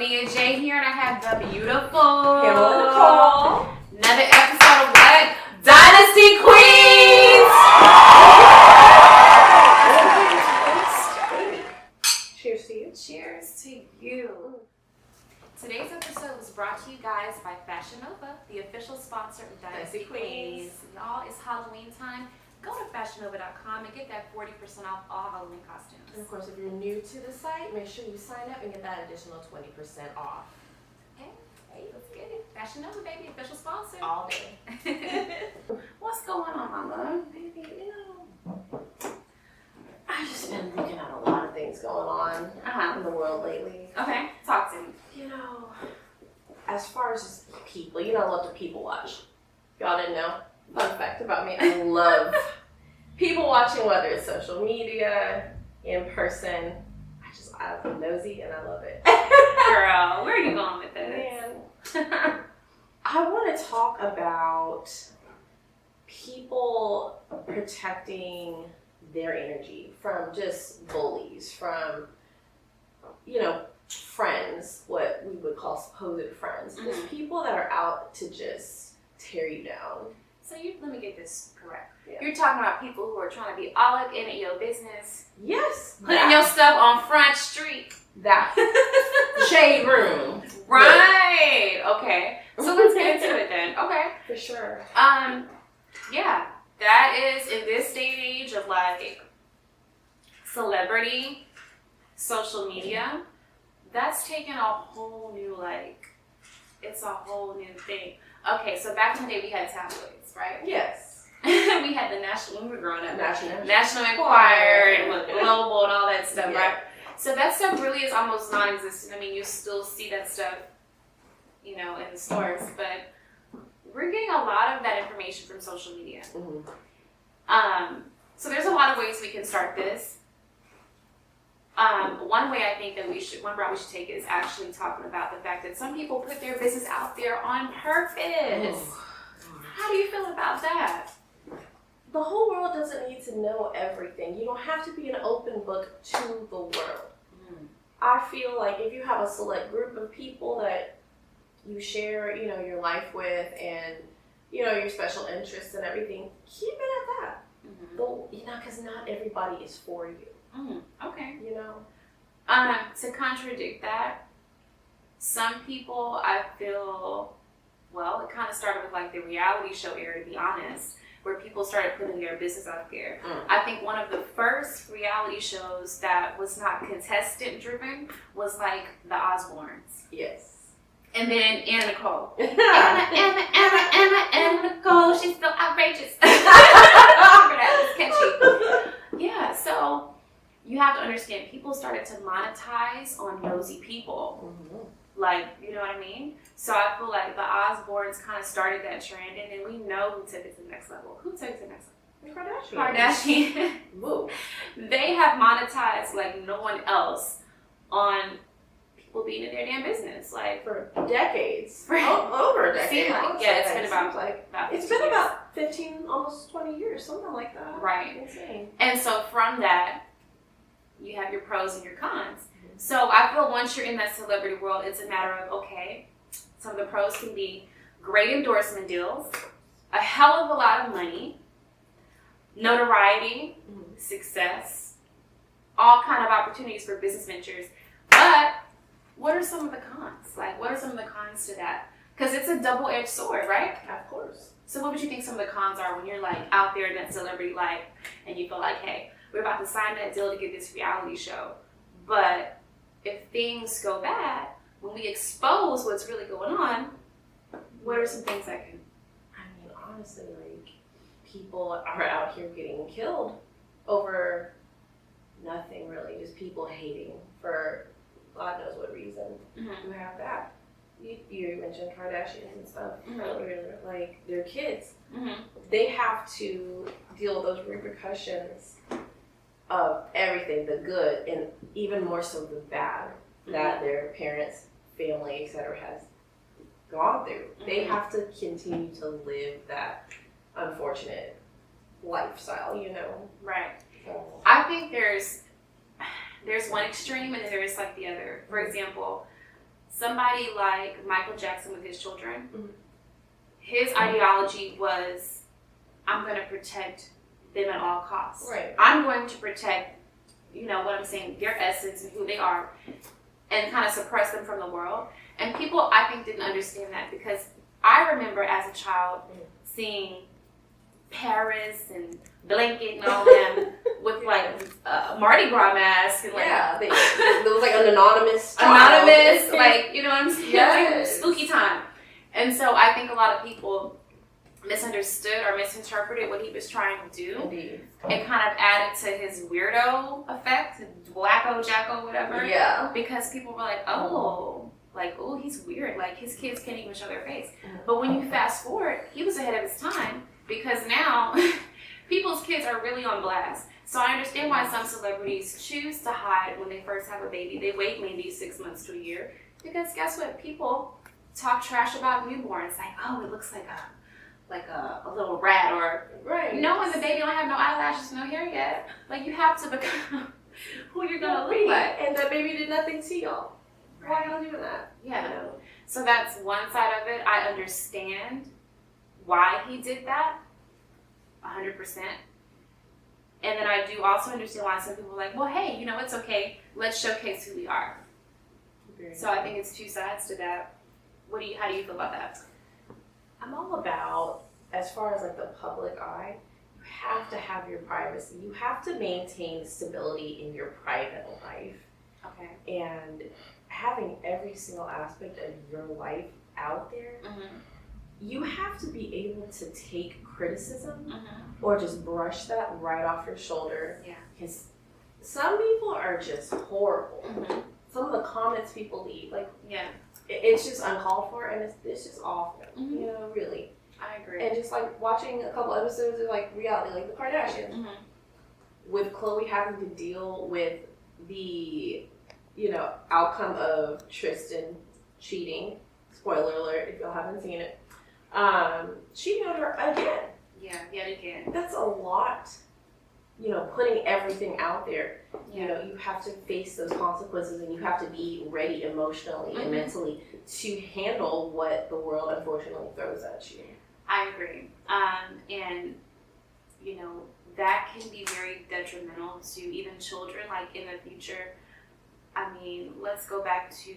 NiaJ here, and I have the beautiful Pamela, Nicole. Another episode of what? Dynasty Queens! Cheers to you. Cheers to you. Today's episode was brought to you guys by Fashion Nova, the official sponsor of Dynasty Queens. Y'all, it's Halloween time. Go to fashionnova.com and get that 40% off all Halloween costumes. And of course, if you're new to the site, make sure you sign up and get that additional 20% off. Hey, let's get it. Fashion Nova, baby, official sponsor. All day. What's going on, my love? Baby, I've just been looking at a lot of things going on in the world lately. Okay, talk to me. As far as just people, I love to people watch. Y'all didn't know? Fun fact about me, I love people watching, whether it's social media, in person. I'm nosy and I love it. Girl, where are you going with this? Man. I want to talk about people protecting their energy from just bullies, from, friends, what we would call supposed friends. There's people that are out to just tear you down. So let me get this correct. Yeah. You're talking about people who are trying to be all up in your business. Yes. Putting your stuff on Front Street. That. Shade room. Right. Okay. So let's get into it then. Okay. For sure. Yeah. That is, in this day and age of like celebrity, social media, that's taken a whole new, it's a whole new thing. Okay, so back in the day we had tabloids, right? Yes. We had the National, when we were growing up, National Enquirer and Global and all that stuff, yeah. right? So that stuff really is almost non-existent. I mean, you still see that stuff, in the stores, but we're getting a lot of that information from social media. Mm-hmm. So there's a lot of ways we can start this. One way I think that one route we should take is actually talking about the fact that some people put their business out there on purpose. How do you feel about that? The whole world doesn't need to know everything. You don't have to be an open book to the world. I feel like if you have a select group of people that you share, your life with and, your special interests and everything, keep it at that. Because not everybody is for you. Okay. To contradict that, some people I feel, it kind of started with the reality show era, to be honest, where people started putting their business out there. I think one of the first reality shows that was not contestant driven was the Osbournes. Yes. And then Anna Nicole. Anna Nicole, she's so outrageous. Remember that, it was catchy. Yeah, so you have to understand, people started to monetize on nosy people. You know what I mean? So I feel like the Osbournes kind of started that trend, and then we know who took it to the next level. Who took it to the next level? Kardashian. Woo. They have monetized like no one else on people being in their damn business. For decades. Over a decade. It's been about 15, almost 20 years, something like that. Right. Insane. And so from that, you have your pros and your cons. So I feel once you're in that celebrity world, it's a matter of, okay, some of the pros can be great endorsement deals, a hell of a lot of money, notoriety, success, all kind of opportunities for business ventures. But what are some of the cons? What are some of the cons to that? Because it's a double-edged sword, right? Of course. So what would you think some of the cons are when you're out there in that celebrity life and you feel like, hey, we're about to sign that deal to get this reality show. But if things go bad, when we expose what's really going on, what are some things that can... Honestly, people are out here getting killed over nothing really, just people hating for God knows what reason. You have that. You mentioned Kardashians and stuff earlier, their kids. They have to deal with those repercussions of everything, the good and even more so the bad that their parents, family, etc. has gone through. They have to continue to live that unfortunate lifestyle, Right. So. I think there's one extreme and then there's the other. For example, somebody like Michael Jackson with his children, Mhm. his ideology was, I'm going to protect them at all costs. Right. I'm going to protect, what I'm saying, their essence and who they are, and kind of suppress them from the world. And people, I think, didn't understand that, because I remember as a child seeing Paris and Blanket and all them with like Mardi Gras mask and like there was like an anonymous like, you know what I'm saying? Yes. Like, spooky time. And so I think a lot of people misunderstood or misinterpreted what he was trying to do. Indeed. It kind of added to his weirdo effect, wacko, jacko, whatever. Yeah. Because people were like, oh, he's weird. Like, his kids can't even show their face. But when you fast forward, he was ahead of his time, because now people's kids are really on blast. So I understand why some celebrities choose to hide when they first have a baby. They wait maybe 6 months to a year, because guess what? People talk trash about newborns. Like, oh, it looks like a little rat, or when the baby don't have no eyelashes, no hair yet. Like, you have to become who you're gonna look like. And that baby did nothing to y'all. Why y'all doing that? Yeah. So that's one side of it. I understand why he did that, 100%. And then I do also understand why some people are like, well, hey, it's okay. Let's showcase who we are. So I think it's two sides to that. How do you feel about that? I'm all about, as far as like the public eye, you have to have your privacy. You have to maintain stability in your private life. Okay. And having every single aspect of your life out there, you have to be able to take criticism or just brush that right off your shoulder. Yeah. Because some people are just horrible. Some of the comments people leave, like, it's just uncalled for, and it's just awful. Really. I agree. And just like watching a couple episodes of like reality, like the Kardashians, with Khloe having to deal with the, outcome of Tristan cheating. Spoiler alert if y'all haven't seen it. Cheating on her again. Yeah, yet again. That's a lot. Putting everything out there. Yeah. You have to face those consequences, and you have to be ready emotionally and mentally to handle what the world unfortunately throws at you. I agree. And, that can be very detrimental to even children, like in the future. I mean, let's go back to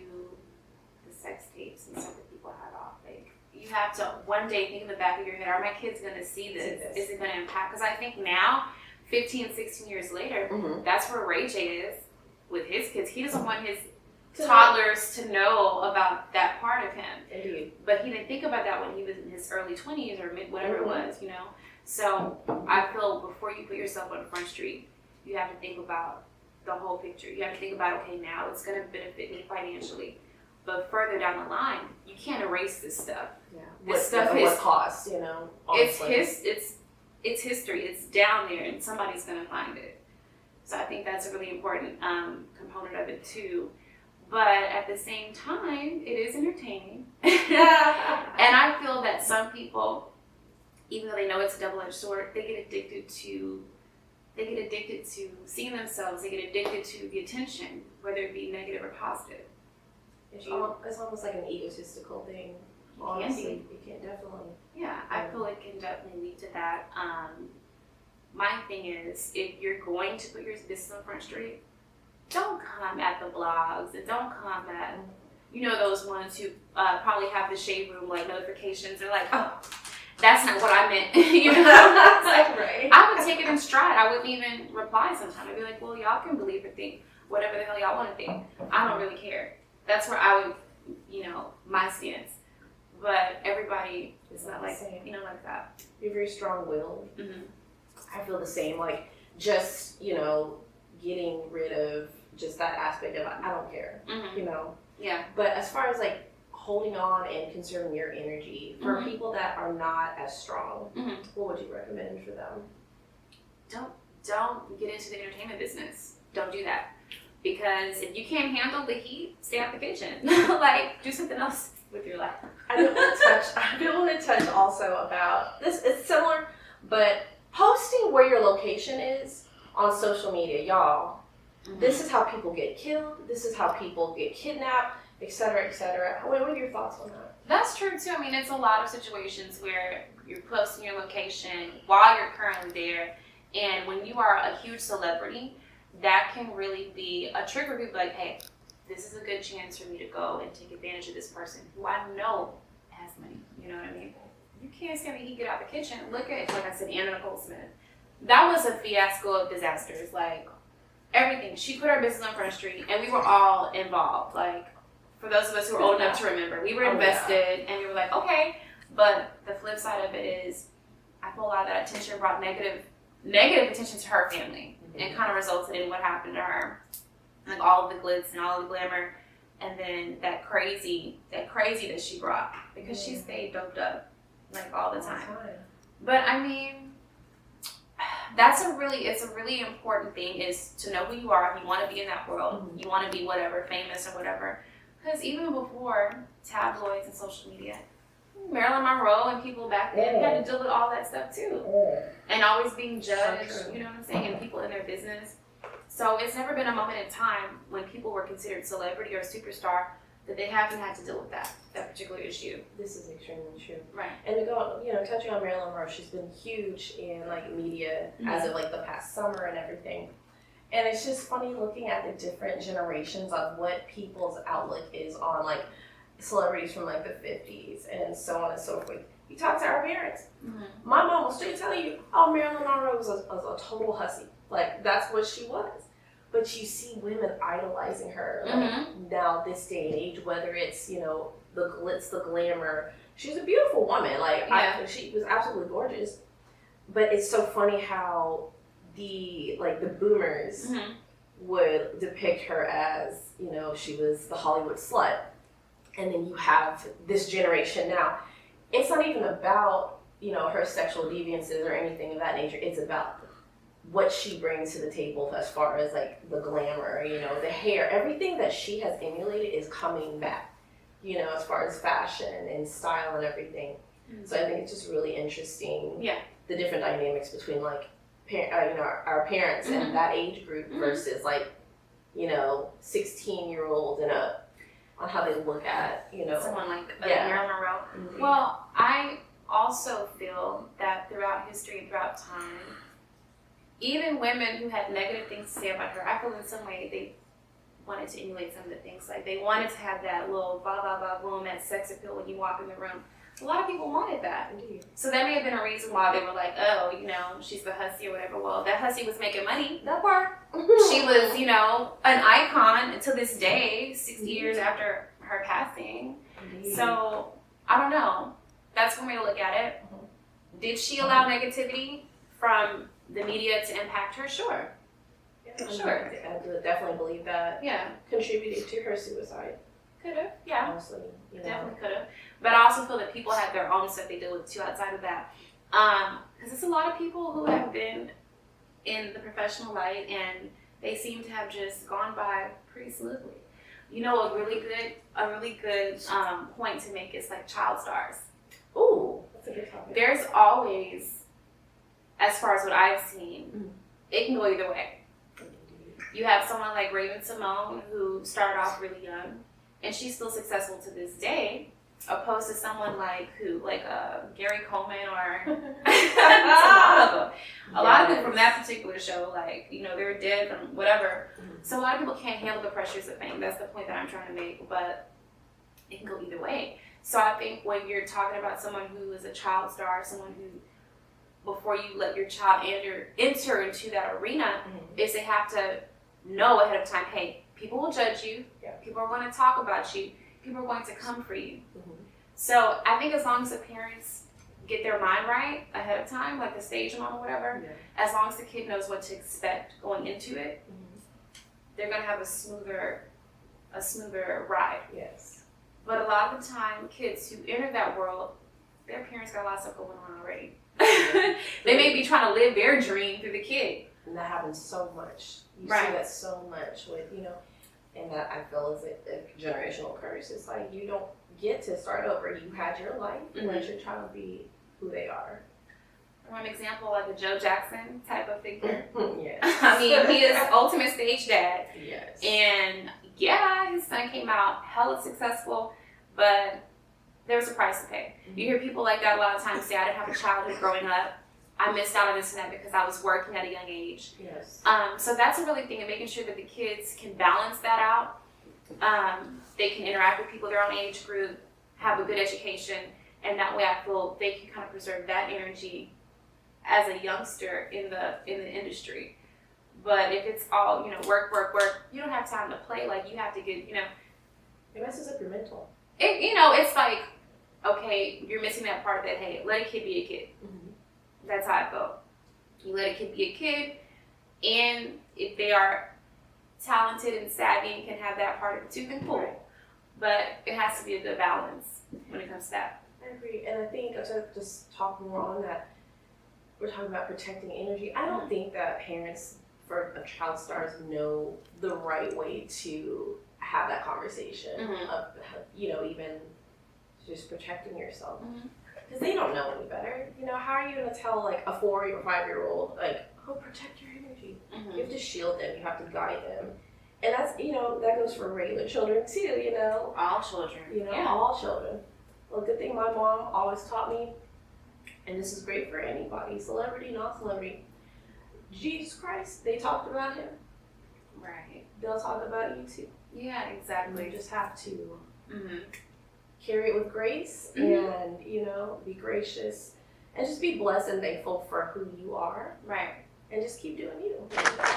the sex tapes and stuff that people had off. Like, you have to one day think in the back of your head, are my kids going to see this? Is it going to impact? Because I think now, 15, 16 years later, that's where Ray J is with his kids. He doesn't want his toddlers to know about that part of him. Indeed. But he didn't think about that when he was in his early 20s or whatever it was, So I feel before you put yourself on Front Street, you have to think about the whole picture. You have to think about, okay, now it's going to benefit me financially. But further down the line, you can't erase this stuff. Yeah. This stuff is what cost, It's history. It's down there, and somebody's going to find it. So I think that's a really important component of it too. But at the same time, it is entertaining. And I feel that some people, even though they know it's a double-edged sword, they get addicted to seeing themselves. They get addicted to the attention, whether it be negative or positive. It's almost like an egotistical thing. Honestly, it can definitely. Yeah, I feel it can definitely lead to that. My thing is, if you're going to put your business on Front Street, don't come at the blogs, and don't come at, those ones who probably have the shade room like notifications. They're like, oh, that's not what I meant. It's like, right. I would take it in stride. I wouldn't even reply sometimes. I'd be like, well, y'all can believe or think whatever the hell y'all want to think. I don't really care. That's where I would, my stance. But everybody is not like, like that. You're very strong-willed. I feel the same. Like, just, getting rid of just that aspect of, I don't care, Yeah. But as far as, like, holding on and conserving your energy, for people that are not as strong, what would you recommend for them? Don't get into the entertainment business. Don't do that. Because if you can't handle the heat, stay out the kitchen. Like, do something else with your life. I do want to touch also about this. It's similar, but posting where your location is on social media, y'all. This is how people get killed. This is how people get kidnapped. et cetera, et cetera. What are your thoughts on that? That's true too. I mean, it's a lot of situations where you're posting your location while you're currently there, and when you are a huge celebrity, that can really be a trigger. People like, hey, this is a good chance for me to go and take advantage of this person who I know has money. You know what I mean? You can't say he get out the kitchen. Look at, like I said, Nicole Smith. That was a fiasco of disasters. Like, everything. She put her business on Front Street, and we were all involved. Like, for those of us who are old enough to remember, we were invested, and we were like, okay. But the flip side of it is, I feel a lot of that attention brought negative attention to her family, and kind of resulted in what happened to her, like all of the glitz and all of the glamour, and then that crazy that she brought, because she stayed doped up like all the time. But I mean, it's a really important thing is to know who you are. If you want to be in that world, you want to be whatever, famous or whatever. Because even before tabloids and social media, Marilyn Monroe and people back then had to deal with all that stuff too. And always being judged, you know what I'm saying, and people in their business. So it's never been a moment in time when people were considered celebrity or superstar that they haven't had to deal with that particular issue. This is extremely true. Right. And to go, touching on Marilyn Monroe, she's been huge in like media as of like the past summer and everything. And it's just funny looking at the different generations of what people's outlook is on like celebrities from like the 50s and so on and so forth. You talk to our parents. My mom will straight tell you, oh, Marilyn Monroe was a total hussy. Like, that's what she was. But you see women idolizing her now this day and age, whether it's, the glitz, the glamour. She's a beautiful woman. Like, she was absolutely gorgeous. But it's so funny how the boomers would depict her as, she was the Hollywood slut. And then you have this generation now. It's not even about, her sexual deviances or anything of that nature. It's about what she brings to the table as far as like the glamour, the hair, everything that she has emulated is coming back, as far as fashion and style and everything. So I think it's just really interesting. The different dynamics between like, our parents and that age group versus like, 16-year-olds and up on how they look at, someone like Marilyn Monroe. Well, I also feel that throughout history and throughout time, even women who had negative things to say about her, I feel in some way they wanted to emulate some of the things. Like, they wanted to have that little blah, blah, blah, boom, that sex appeal when you walk in the room. A lot of people wanted that. Indeed. So that may have been a reason why they were like, oh, she's the hussy or whatever. Well, that hussy was making money. That part. She was, an icon to this day, 60 years after her passing. Indeed. So, I don't know. That's one way to look at it. Did she allow negativity from the media to impact her? Sure. Yeah, sure. I definitely believe that. Yeah. Contributed to her suicide. Could have, yeah. Honestly, definitely could have. But I also feel that people have their own stuff they deal with too outside of that. Because it's a lot of people who have been in the professional light and they seem to have just gone by pretty smoothly. A really good point to make is like child stars. Ooh, that's a good topic. There's always, as far as what I've seen, it can go either way. You have someone like Raven Simone who started off really young, and she's still successful to this day, opposed to someone like Gary Coleman or a lot of them from that particular show, like, they're dead from whatever. So a lot of people can't handle the pressures of fame. That's the point that I'm trying to make, but it can go either way. So I think when you're talking about someone who is a child star, someone who, before you let your child enter into that arena, is they have to know ahead of time, hey, people will judge you, people are going to talk about you, people are going to come for you. So I think as long as the parents get their mind right ahead of time, like the stage mom or whatever, as long as the kid knows what to expect going into it, they're going to have a smoother ride. Yes. But a lot of the time, kids who enter that world, their parents got a lot of stuff going on already. They may be trying to live their dream through the kid. And that happens so much. You see that so much with, and that I feel is a generational curse. It's like you don't get to start over. You had your life and let your child be who they are. For an example, like a Joe Jackson type of figure. Yes. I mean, he is ultimate stage dad. Yes. And yeah, his son came out hella successful, but there was a price to pay. You hear people like that a lot of times say, I didn't have a childhood growing up. I missed out on this and that because I was working at a young age. Yes. So that's a really thing, and making sure that the kids can balance that out. They can interact with people their own age group, have a good education, and that way I feel they can kind of preserve that energy as a youngster in the industry. But if it's all, work, you don't have time to play. Like, you have to get, It messes up your mental. It's like, okay, you're missing that part that, hey, let a kid be a kid. That's how I felt. You let a kid be a kid, and if they are talented and savvy and can have that part of it too, then cool. Right. But it has to be a good balance when it comes to that. I agree, and I think to just talk more on that, we're talking about protecting energy. I don't think that parents for a child stars know the right way to have that conversation of, even just protecting yourself. Because they don't know any better. How are you going to tell like a 4 or 5-year-old, like, oh, protect your energy? You have to shield them, you have to guide them. And that's, that goes for regular children too, All children. All children. Well, good thing my mom always taught me, and this is great for anybody, celebrity, not celebrity. Jesus Christ, they talked about him. Right. They'll talk about you too. Yeah, exactly. You just have to carry it with grace and, be gracious and just be blessed and thankful for who you are. Right. And just keep doing you. Absolutely.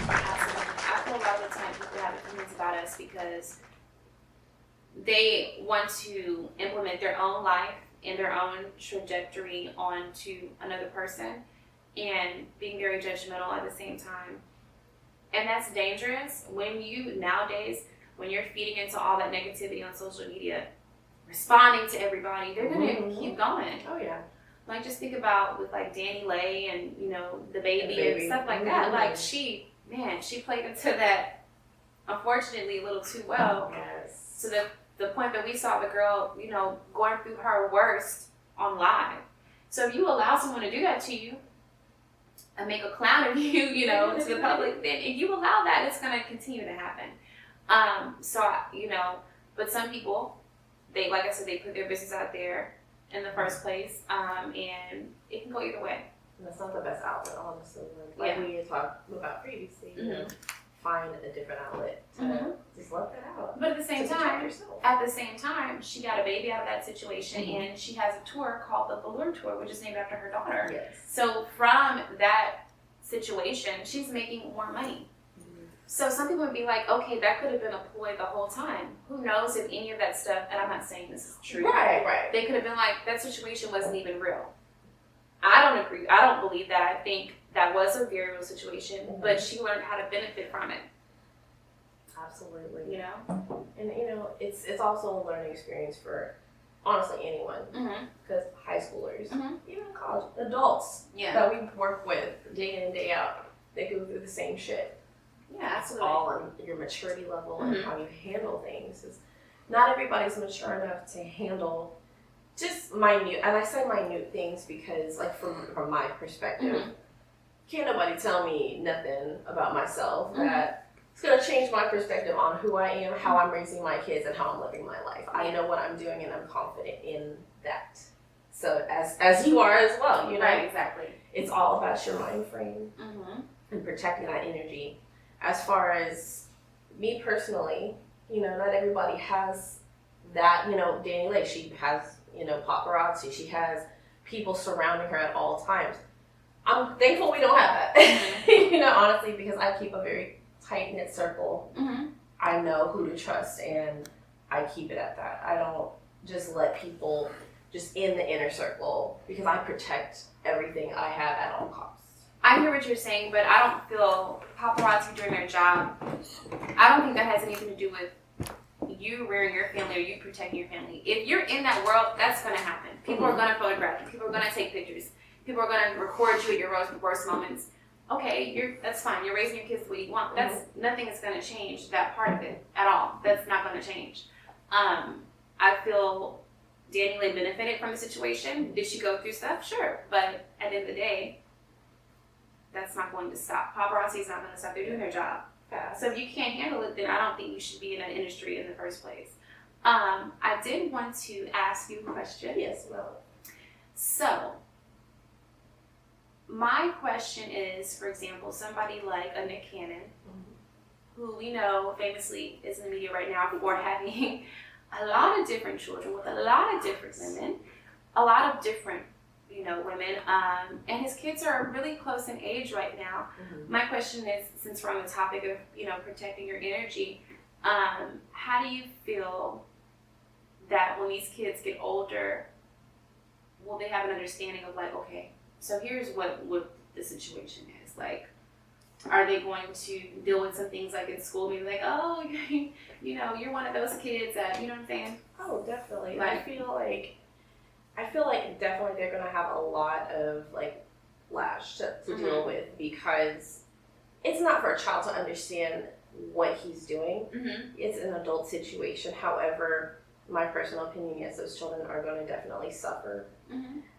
I feel a lot of the time people have opinions about us because they want to implement their own life and their own trajectory onto another person and being very judgmental at the same time. And that's dangerous when you're feeding into all that negativity on social media, responding to everybody, they're going to keep going. Oh, yeah. Like, just think about with like Danny Lay and, the baby and stuff like that. Like, she played into that, unfortunately, a little too well. Yes. To the point that we saw the girl, going through her worst on live. So if you allow someone to do that to you and make a clown of you, to the public, then if you allow that, it's going to continue to happen. But some people, they, like I said, they put their business out there in the first place, and it can go either way. And that's not the best outlet, honestly. Like we talked about previously, find a different outlet to just let that out. But at the same time, she got a baby out of that situation, and she has a tour called the Balloon Tour, which is named after her daughter. Yes. So from that situation, she's making more money. So some people would be like, okay, that could have been a ploy the whole time. Who knows if any of that stuff, and I'm not saying this is true. Right. They could have been like, that situation wasn't even real. I don't agree. I don't believe that. I think that was a very real situation, but she learned how to benefit from it. Absolutely. And it's also a learning experience for honestly anyone. Because high schoolers, even college adults that we work with day in and day out, they go through the same shit. Yeah, absolutely. All on your maturity level and how you handle things. Not everybody's mature enough to handle just minute, and I say minute things because, like, from my perspective, can't nobody tell me nothing about myself that it's going to change my perspective on who I am, how I'm raising my kids, and how I'm living my life. I know what I'm doing, and I'm confident in that. So, as you are as well, Right, exactly. It's all about your mind frame and protecting that energy. As far as me personally, not everybody has that, Danny Lake, she has, paparazzi, she has people surrounding her at all times. I'm thankful we don't have that, honestly, because I keep a very tight-knit circle. I know who to trust, and I keep it at that. I don't just let people just in the inner circle because I protect everything I have at all costs. I hear what you're saying, but I don't feel paparazzi doing their job. I don't think that has anything to do with you rearing your family or you protecting your family. If you're in that world, that's going to happen. People are going to photograph you. People are going to take pictures. People are going to record you at your worst moments. Okay, that's fine. You're raising your kids the way you want. Nothing is going to change that part of it at all. That's not going to change. I feel Danny Lay benefited from the situation. Did she go through stuff? Sure. But at the end of the day, that's not going to stop. Paparazzi is not going to stop. They're doing their job. Yeah. So if you can't handle it, then I don't think you should be in that industry in the first place. I did want to ask you a question. Yes, well. So, my question is, for example, somebody like a Nick Cannon, who we know famously is in the media right now for having a lot of different children with a lot of different women, a lot of different, women, and his kids are really close in age right now. My question is, since we're on the topic of, protecting your energy, how do you feel that when these kids get older, will they have an understanding of like, okay, so here's what the situation is. Like, are they going to deal with some things like in school, maybe like, oh, you're one of those kids that, you know what I'm saying? Oh, definitely. Like, I feel like definitely they're gonna have a lot of like lash to deal with, because it's not for a child to understand what he's doing. It's an adult situation. However, my personal opinion, yes, those children are going to definitely suffer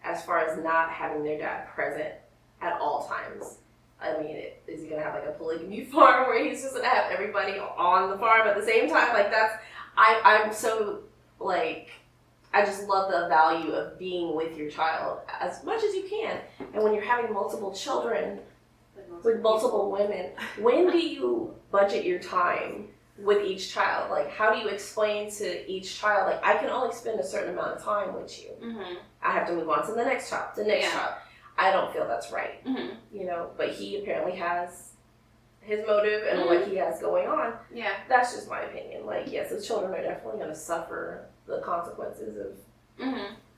as far as not having their dad present at all times. I mean, is he going to have like a polygamy farm where he's just going to have everybody on the farm at the same time? Like I'm so like, I just love the value of being with your child as much as you can. And when you're having multiple children with multiple women, when do you budget your time with each child? Like, how do you explain to each child, like, I can only spend a certain amount of time with you. I have to move on to the next child, child. I don't feel that's right, but he apparently has his motive and what he has going on. Yeah. That's just my opinion. Like, yes, his children are definitely going to suffer the consequences of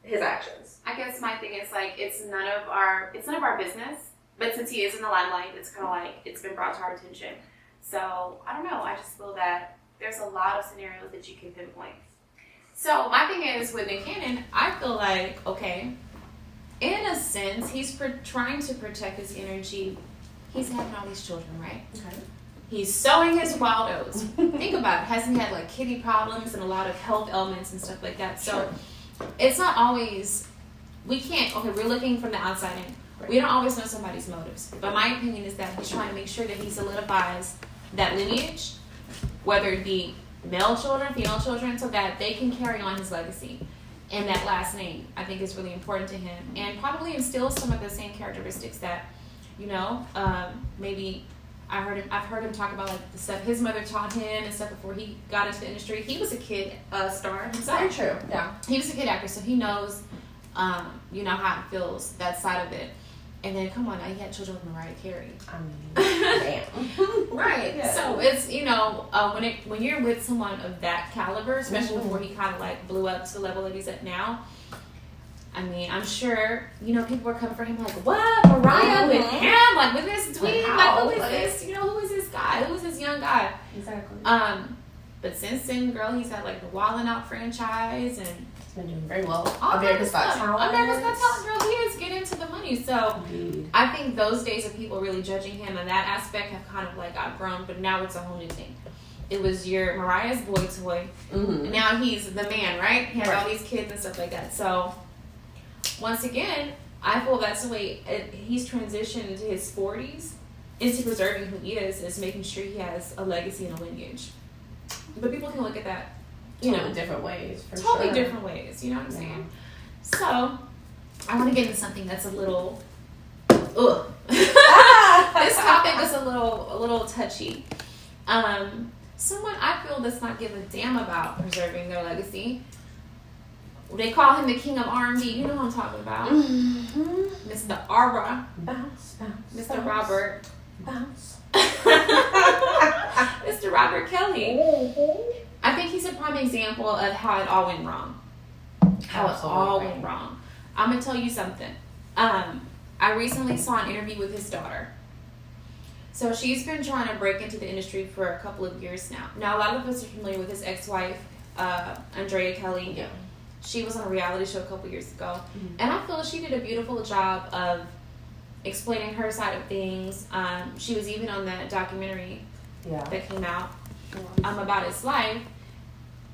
his actions. I guess my thing is, like, it's none of our business, but since he is in the limelight, it's kind of like, it's been brought to our attention. So, I don't know, I just feel that there's a lot of scenarios that you can pinpoint. So, my thing is, with Nick Cannon, I feel like, okay, in a sense, he's trying to protect his energy. He's having all these children, right? Okay. He's sowing his wild oats. Think about it. Hasn't he had, like, kidney problems and a lot of health ailments and stuff like that? So, it's not always, we're looking from the outside in. Right. We don't always know somebody's motives. But my opinion is that he's trying to make sure that he solidifies that lineage, whether it be male children, female children, so that they can carry on his legacy. And that last name, I think, is really important to him. And probably instills some of the same characteristics that, maybe I've heard him talk about, like, the stuff his mother taught him and stuff before he got into the industry. He was a kid star himself. Very true, yeah. He was a kid actor, so he knows, how it feels, that side of it. And then, come on, now, he had children with Mariah Carey. I mean, damn. Right. Yeah. So it's, when you're with someone of that caliber, especially before he kind of like blew up to the level that he's at now, I mean, I'm sure, people were coming for him like, what? Mariah with him? Like, with this tweet? Like, who is this? Who is this guy? Who is this young guy? Exactly. But since then, girl, he's had like the Wildin' Out franchise and been doing very well. America's Got Talent. Girl, he is getting into the money. So I think those days of people really judging him in that aspect have kind of like outgrown, but now it's a whole new thing. It was your Mariah's boy toy. And now he's the man, right? He has all these kids and stuff like that. So once again, I feel that's the way he's transitioned into his 40s into preserving who he is making sure he has a legacy and a lineage. But people can look at that different ways, totally different ways, you know what I'm saying? So, I want to get into something that's a little, this topic is a little touchy. Someone I feel does not give a damn about preserving their legacy. They call him the king of R&B. You know what I'm talking about. Mr. Aura. Bounce, Mr. Bounce. Robert. Bounce. Mr. Robert Kelley. I think he's a prime example of how it all went wrong. How it all went wrong. I'm going to tell you something. I recently saw an interview with his daughter. So she's been trying to break into the industry for a couple of years now. Now, a lot of us are familiar with his ex-wife, Andrea Kelley. Yeah. She was on a reality show a couple years ago. And I feel she did a beautiful job of explaining her side of things. She was even on that documentary that came out about his life.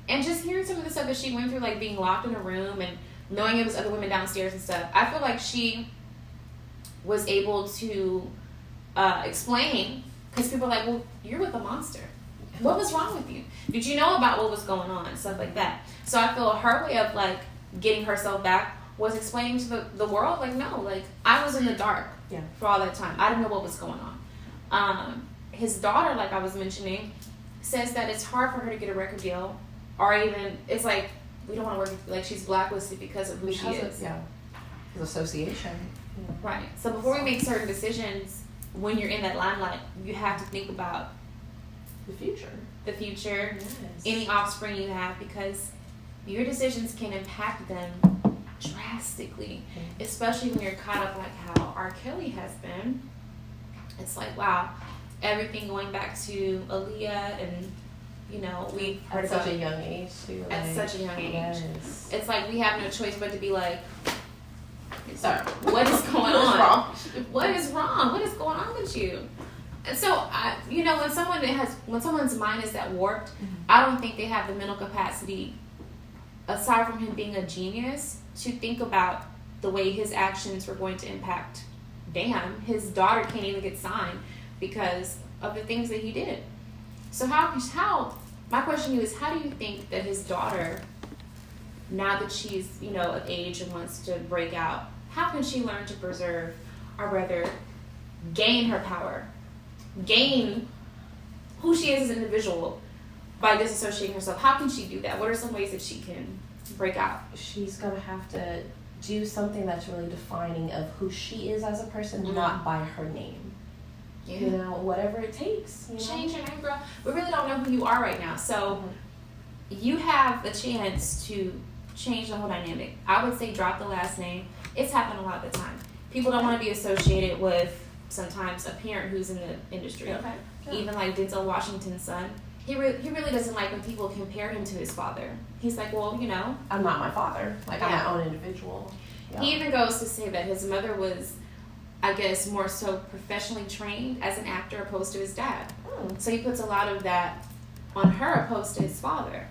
And just hearing some of the stuff that she went through, like being locked in a room and knowing it was other women downstairs and stuff, I feel like she was able to explain Because people are like, well, you're with a monster. What was wrong with you? Did you know about what was going on and stuff like that? So I feel her way of like getting herself back was explaining to the world, like, no, like, I was in the dark for all that time. I didn't know what was going on. His daughter, like I was mentioning, says that it's hard for her to get a record deal, or even, it's like, we don't want to work with, like, she's blacklisted because of who she is. His association. Right. So before we make certain decisions, when you're in that limelight, you have to think about The future. Yes. Any offspring you have, because your decisions can impact them drastically, especially when you're caught up like how R. Kelley has been. It's like, wow, everything going back to Aaliyah, and you know, we heard at such a young age too. At such a young age. Yes. It's like we have no choice but to be like, sorry, what is going on? Wrong? What is wrong? What is going on with you? And so, you know, when someone's mind is that warped, I don't think they have the mental capacity, aside from him being a genius, to think about the way his actions were going to impact. Damn, his daughter can't even get signed because of the things that he did. So my question to you is, how do you think that his daughter, now that she's, you know, of age and wants to break out, how can she learn to preserve, or rather gain her power, gain who she is as an individual by disassociating herself? How can she do that? What are some ways that she can break out? She's gonna have to do something that's really defining of who she is as a person, not by her name. Yeah. You know, whatever it takes. You know? Change your name, girl. We really don't know who you are right now, so you have the chance to change the whole dynamic. I would say drop the last name. It's happened a lot of the time. People don't want to be associated with sometimes a parent who's in the industry. Okay. Yeah. Even like Denzel Washington's son. He really doesn't like when people compare him to his father. He's like, well, you know, I'm not my father. Like, I'm my own individual. Yeah. He even goes to say that his mother was, I guess, more so professionally trained as an actor opposed to his dad. So he puts a lot of that on her opposed to his father.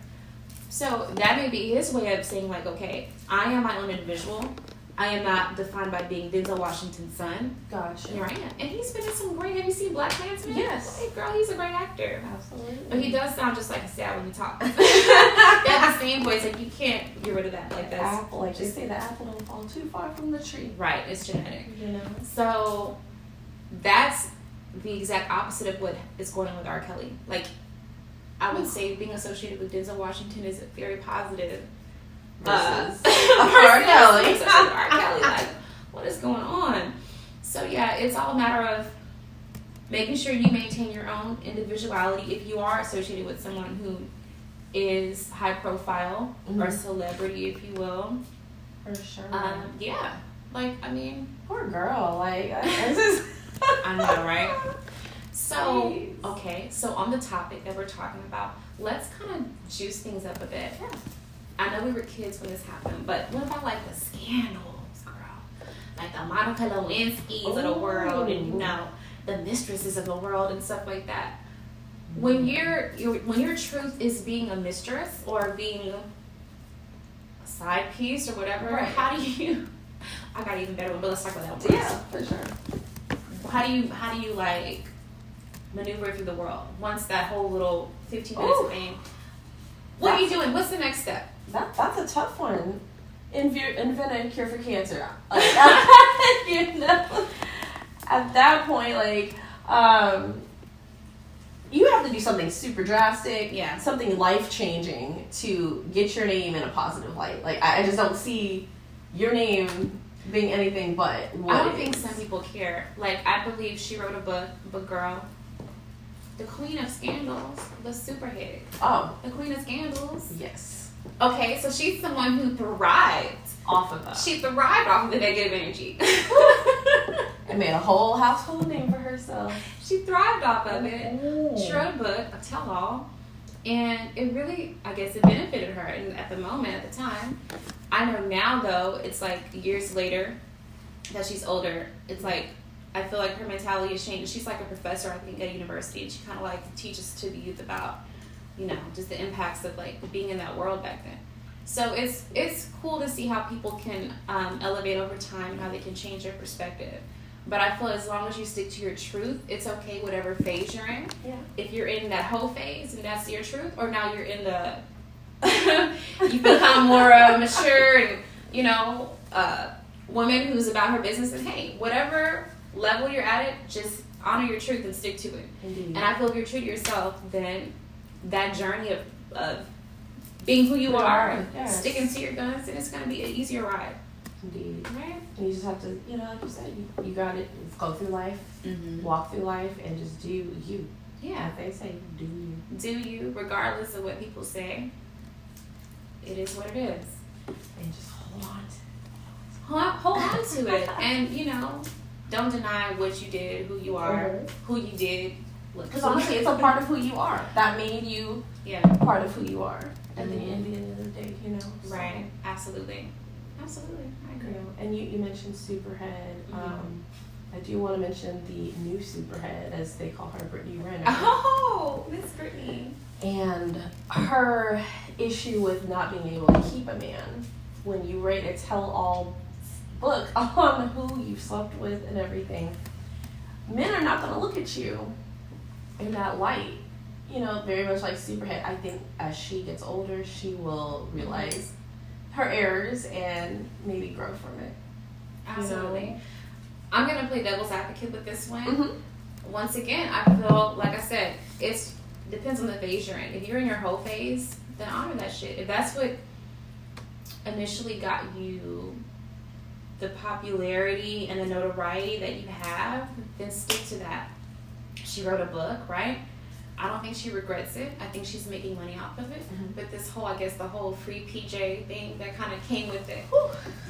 So that may be his way of saying, like, okay, I am my own individual. I am not defined by being Denzel Washington's son. Gotcha. Here I am. And he's been in some great, have you seen Black Klansman? Yes. Hey, girl, he's a great actor. Absolutely. But he does sound just like a sad when he talks. That the same voice, like, you can't get rid of that. Like, that's apple, like they say, the apple don't fall too far from the tree. Right, it's genetic. You know? So that's the exact opposite of what is going on with R. Kelley. Like, I would say being associated with Denzel Washington is very positive. Versus R. Kelley. Like, what is going on? So yeah, it's all a matter of making sure you maintain your own individuality if you are associated with someone who is high profile or celebrity, if you will. For sure. Yeah. Like, I mean, poor girl. Like, this is. I know, right? So, okay. So on the topic that we're talking about, let's kind of juice things up a bit. Yeah. I know we were kids when this happened, but what about like the scandals, girl? Like the Monica Lewinsky's of the world, and you know, the mistresses of the world and stuff like that. When your truth is being a mistress or being a side piece or whatever, how do you? I got even better one, but let's talk about that one. Yeah, for sure. How do you like maneuver through the world once that whole little 15 minutes of fame? What are you doing? What's the next step? That's a tough one. Invent a cure for cancer. Like, you know, at that point, like, you have to do something super drastic, something life-changing to get your name in a positive light. Like, I just don't see your name being anything but what I don't think some people care. Like, I believe she wrote a book, but girl, the Queen of Scandals, the super hit. Oh. The Queen of Scandals. Yes. Okay, so she's someone who thrived off of that. She thrived off of the negative energy. And made a whole household name for herself. She thrived off of it. She wrote a book, a tell-all, and it really, I guess, it benefited her. And at the moment, at the time, I know now though, it's like years later that she's older. It's like I feel like her mentality has changed. She's like a professor, I think, at a university, and she kind of like teaches to the youth about, you know, just the impacts of like being in that world back then. So it's cool to see how people can elevate over time and how they can change their perspective. But I feel as long as you stick to your truth, it's okay whatever phase you're in. Yeah. If you're in that whole phase and that's your truth, or now you're in the you've become more mature and, you know, woman who's about her business, and hey, whatever level you're at it, just honor your truth and stick to it. Indeed. And I feel if you're true to yourself, then that journey of being who you are and Yes. sticking to your guns, and it's going to be an easier ride. Indeed. Right? And you just have to, you know, like you said, you got to go through life, walk through life, and just do you. Yeah. Like they say, do you. Do you, regardless of what people say. It is what it is. And just hold on to Hold on to it. And, you know, don't deny what you did, who you are, who you did. because honestly, it's a part of who you are. That made you part of who you are at the end of the day, you know. So, Right. Absolutely. Absolutely. I you agree. know, and you mentioned Superhead. I do want to mention the new Superhead, as they call her, Brittany Renner. Oh, Miss Brittany. And her issue with not being able to keep a man. When you write a tell-all book on who you slept with and everything, men are not going to look at you in that light. You know, very much like Superhead. I think as she gets older, she will realize her errors and maybe grow from it. Absolutely. You know? I'm going to play devil's advocate with this one. Mm-hmm. Once again, I feel, like I said, it depends on the phase you're in. If you're in your whole phase, then honor that shit. If that's what initially got you the popularity and the notoriety that you have, then stick to that. She wrote a book, right? I don't think she regrets it. I think she's making money off of it. But this whole, I guess, the whole free PJ thing that kind of came with it.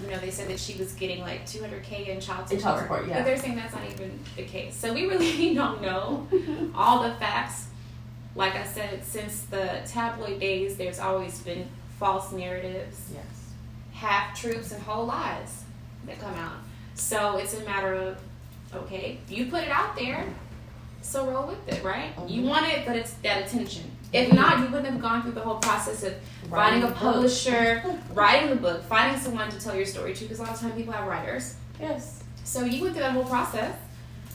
You know, they said that she was getting like $200K in child support. Yeah. But they're saying that's not even the case. So we really don't know all the facts. Like I said, since the tabloid days, there's always been false narratives, Yes. half truths, and whole lies that come out. So it's a matter of, okay, you put it out there, so roll with it, right? You want it, but it's that attention. If not, you wouldn't have gone through the whole process of finding a publisher, writing the book, finding someone to tell your story to, because a lot of times people have writers. Yes. So you went through that whole process.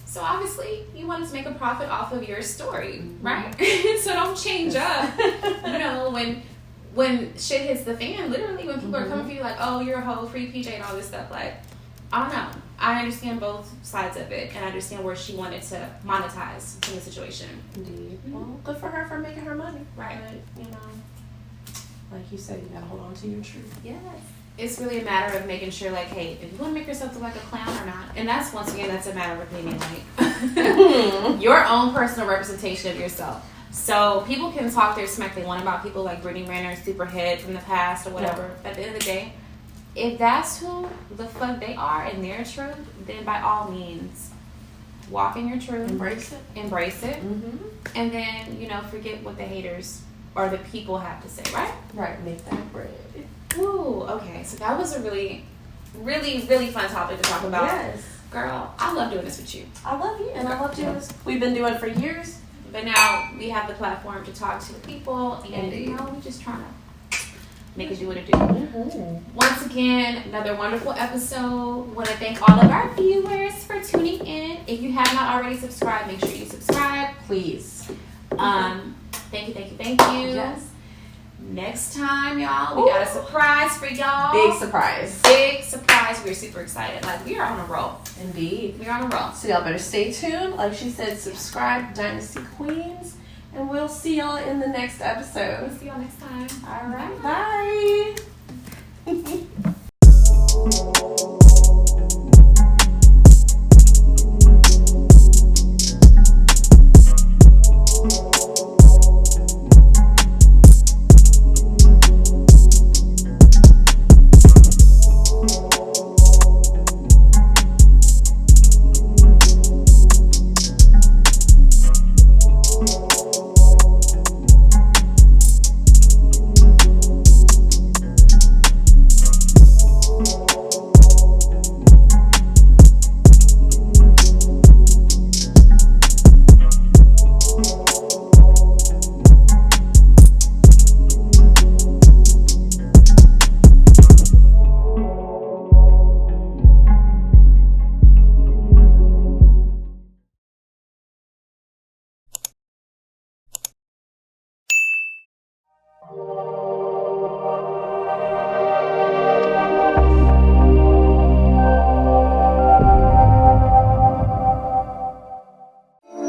So obviously, you wanted to make a profit off of your story, right? So don't change up. You know, when shit hits the fan, literally, when people are coming for you like, oh, you're a hoe, free PJ, and all this stuff, like, I don't know. I understand both sides of it, and I understand where she wanted to monetize from the situation. Indeed. Well, good for her for making her money. Right. But, you know, like you said, you gotta hold on to your truth. Yes. It's really a matter of making sure, like, hey, if you want to make yourself look like a clown or not, and that's, once again, that's a matter of opinion, like, your own personal representation of yourself. So people can talk their smack they want about people like Brittany Renner, Superhead from the past or whatever. At the end of the day, if that's who the fuck they are and their truth, then by all means, walk in your truth. Embrace it. Embrace it. And then, you know, forget what the haters or the people have to say, right? Right. Make that bread. Ooh, okay. So that was a really, really, really fun topic to talk about. Yes. Girl, I love doing this with you. I love you, and I love doing this. We've been doing it for years. But now we have the platform to talk to the people, and Indeed. you know, we're just trying to make it do what it do. Once again, another wonderful episode. Want to thank all of our viewers for tuning in. If you have not already subscribed, make sure you subscribe. Please. Thank you. Yes. Next time, y'all, we got a surprise for y'all. Big surprise. Big surprise. We're super excited. Like, we are on a roll. Indeed. We're on a roll. So y'all better stay tuned. Like she said, subscribe to Dynasty Queens. And we'll see y'all in the next episode. We'll see y'all next time. All right. Bye.